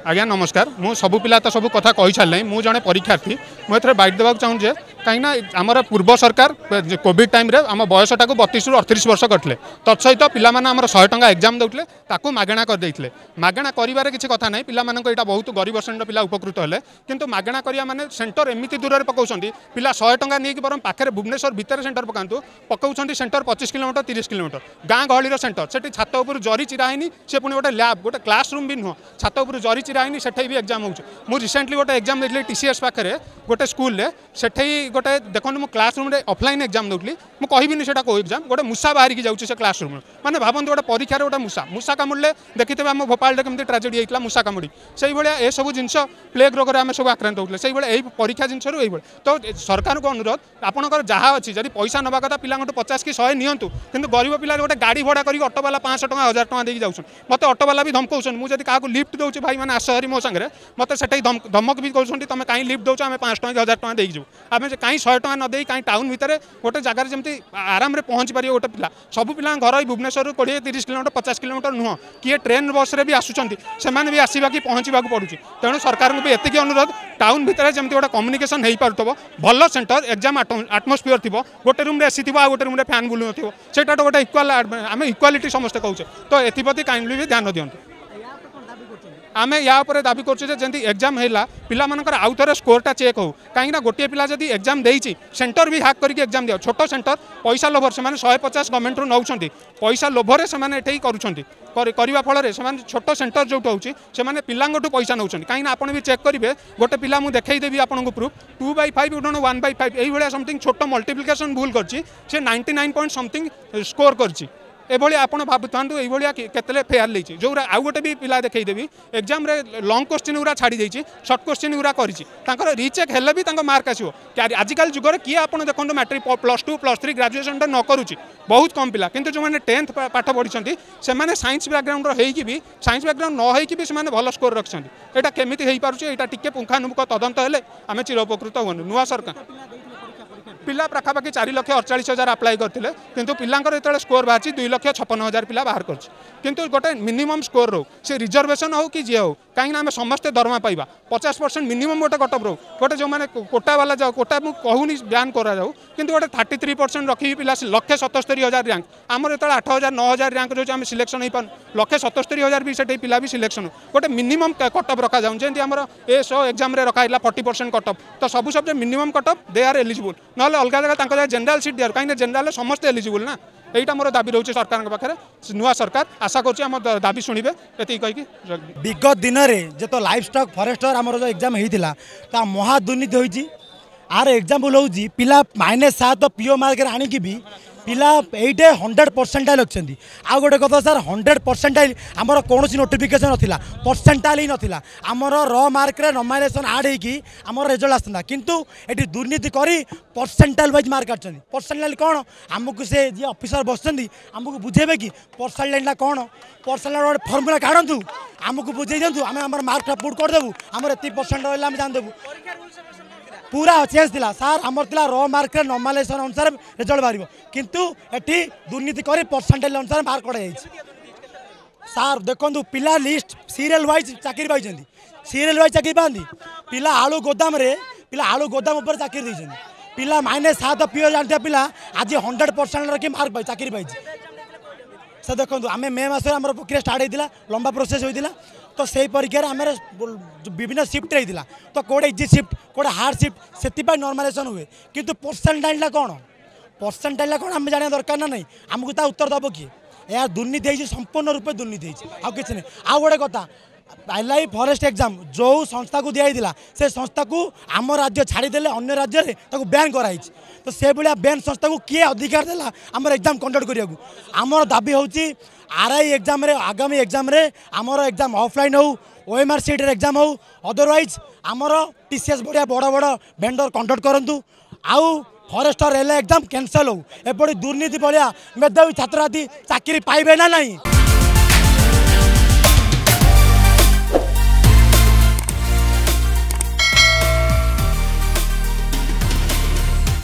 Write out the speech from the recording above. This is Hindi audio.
आज्ञा नमस्कार मु सबु पिला तो सब कथा कही सारे मु जड़े परीक्षार्थी मुझे बैठ देवाक चाहूँ कहीं आमर पूर्व सरकार कोविड टाइम रे आम बयसटा 32 रु 38 वर्ष करते तत्सहित पिला 100 टंका एग्जाम देते ताकू मागणा करदे मागणा कर किसी कथा ना पिला यहाँ बहुत गरीब श्रेणी पिला उपकृत हेले किंतु मागणा करिया माने सेंटर एमती दूर पकाउछंती पिला 100 टंका नहीं बरम पाखे भुवनेश्वर भितर सेंटर पकातु पकाउछंती सेंटर 25 किलोमीटर 30 किलोमीटर गाँ गहली सेंटर से छात उपर जरी चिरा है से पुणी गोटे लैब गोटे क्लासरूम भी नुह छात उपर जरी चिरा है से भी एग्जाम हो रिसेंटली गोटे एग्जाम देती टीसीएस पाखे गोटे स्कूल से गोटे देखो मुझे क्लासरूम ऑफलाइन एग्जाम दूसरी मुझे कहबिनी से कौ एग्जाम गोटे मूसा बाहर जाऊँगी से क्लासरूम मैंने भावती गोटे परीक्षा गोटे मूसा कामुड़े देखिए आम भोपाल केमी ट्राजेडी होता मूसा कामुड़ी से भाया सब जिनस प्लेग रोग में सब आक्रांत होते से यही परीक्षा जिनस तो सरकार को अनुरोध आपंकर जहाँ अच्छी जब पैसा नवा कथा पिला 50 कि 100 नियंतु किंतु गरीब पिला गोटे गाड़ी भड़ा कर ऑटोवाला 500 टंका 1000 टंका देकी जाऊँ मत ऑटोवाला भी धमकाउछन मुझे क्या लिफ्ट दूसरी भाई मैंने आस हरी मो सागर मत से धमक भी कौन तुम कहीं लिफ्ट दौच आम 5 टंका 1000 टंका देकी आम कहीं 100 टंका न दे कहीं टाउन भितर गोटे जगार जमी आराम से पहुँच पारे गोटे पिला सब पिला घर भुवनेश्वर 20-30 किलोमीटर 50 किलोमीटर नुह किए ट्रेन बस रे भी आसुँच से भी आसवा कि पहुँचा पड़ुଛି तेणु सरकार को भी एतिकी अनुरोध टाउन भितर जमी गोटे कम्युनिकेशन हो पार भल सेंटर एग्जाम आटमोस्फियर थी गोटे रूम एसी थी गोटे रूम फैन बुलू से गोटे इक्वाल आम इक्वालिटी समस्ते कहूँ तो एप्रति काइंडली भी ध्यान दिंतु आम या दाबी करें एग्जाम है पिला मानकर आउ थे स्कोरटा चेक हो कहीं गोटे पिला जब एग्जाम देती सेंटर भी हैक करके एग्जाम दिया छोट सेंटर पैसा लोभर से 150 गवर्नमेंट रू नौ पैसा लोभर से करने फल से छोट सेंटर जो होची से पिलांठू पैसा नौ कहीं आपड़ भी चेक करेंगे गोटे पिला मुझे देखईदेवी आपको प्रूफ 2/5 1/5 यही समथिंग छोट मल्टीप्लिकेशन भूल कर 99 पॉइंट समथिंग स्कोर कर एभली आपड़ भावुँ ये केतले फेयर लेची जो आउ गोटे भी पिला देखईदेवी एग्जाम रे लंग क्वेश्चन गुरा छाड़ी देती सर्ट क्वेश्चन गुरा कर रिचेक हेल्ले भी मार्क आसो आजिकल जुगर किए आप देखो मैट्रिक +2 +3 ग्रेजुएशन न करुच्ची बहुत कम पिला किंतु जो मैंने 10th पाठ पढ़ी से साइंस बैकग्राउंड होगी भी साइंस बैकग्राउंड न होगी भी से भल स्कोर रखिंट यहाँ केमी हो पारे यहाँ टी पुंखानुपुख तदंत हेले आम चिर उपकृत हूँ नुआ सरकार पिला पाखापाखि 4,48,000 आप्लाय करते किंतु पिलांकर जो स्कोर बाहर 2,56,000 पिला बाहर कर गोटे मिनिमम स्कोर रो से रिजर्वेशन हो कि जी हो कहीं आम समस्ते दरमा पाइबा 50% मिनिमम गोटे कटअप रो गोटे जो मैंने कोटा वाला जाओ कोटा मुझे कहूनी ब्यान करा किंतु गोटे 33% रखी पिला 1,77,000 रैंक आमर जो 8,000 9,000 रैंक जो आम सिलेक्शन हो पार 1,77,000 भी से पिला भी सिलेक्शन गोटे मिनिमम कटअप रखा जाऊँ जमी आम एसओ एग्जाम रखा 40% कटअप तो सब subject minimum cutoff they are eligible ना अलग जगह जेनराल सीट दिया कहीं जेनराल समस्त एलिजिबल ना यहीटा मोर दाबी रोचे सरकार पाखे नुआ सरकार आशा कर दाबी शुणे ये कहीकि विगत दिन में जो लाइफ स्टॉक फॉरेस्टर आम जो एग्जाम होता तो महा दुर्नीति होती आर एग्जाम्पल हूँ पिला -7 पीओ मार्क आणिकी भी पिला ये 100% रखिंट आउ गोटे कथा सर 100% आमर कौन नोटिफिकेशन नाला परसेंटाइल ही नाला आमर र मार्क नॉमिनेशन आड होमर रिजल्ट आसता किंतु ये दुर्नीति करी परसेंटाइल वाइज मार्क काटुँच परसेंटाइल कौन आमको से जी ऑफिसर बसुँच आमको बुझेबे कि परसेंटाइल कौन परसेंटाइल गोटे फर्मुला काढ़ु आमको बुझे दिंतु आम आम मार्कटा पुट करदेबू आम एत % रहा आम जानदेबू पूरा चेंज थिला सर आमर थिला र मार्क नॉमिनेशन अनुसार रिजल्ट बाहर किंतु एटी दुर्नीति करी परसेंटेज अनुसार मार्क कड़ा सर देखो पिला लिस्ट सीरियल वाइज चाकरी पाई सीरियल वाइज चाकरी पाती पिला आलू गोदाम रे पिला आलू गोदाम ऊपर चाकरी देते पिला -7 पीओ जानते पिला आज 100% रखी मार्क पाई चाकरी पाई से देखो आम मे मस प्रक्रिया स्टार्ट होता लंबा प्रोसेस होता तो से परीक्षा आम विभिन्न सिफ्ट होता तो कौटे इजी सिफ्ट कौटे हार्ड सिफ्ट से नॉर्मलाइजेशन हुए किंतु परसेंटाइल कौन परसेंटाइल कौन आम जाना दरकार ना नहीं आमको ता उत्तर दब किए यह दुर्नीति संपूर्ण रूपे दुर्नीति आउ कि नहीं आउ गोटे कथा वाइल्ड फॉरेस्ट एग्जाम जो संस्था को दिया से संस्था को आम राज्य छाड़ीदे अन्य राज्य में बैन कराई तो से भाया बैन संस्था को किए अधिकार देला आम एग्जाम कंडक्ट करने आमर दाबी हूँ आरआई एग्जाम रे आगामी एग्जाम रे आमर एग्जाम ऑफलाइन हो ओएमआर सीट एग्जाम हो अदरवाइज आमर टीसीएस बढ़िया बड़ बड़ वेंडर कंडक्ट करूँ आउ फॉरेस्टर रेल एग्जाम कैंसल हो एपरी दुर्नीति भाया मेधावी छात्र चाकरी पाइबे ना नहीं।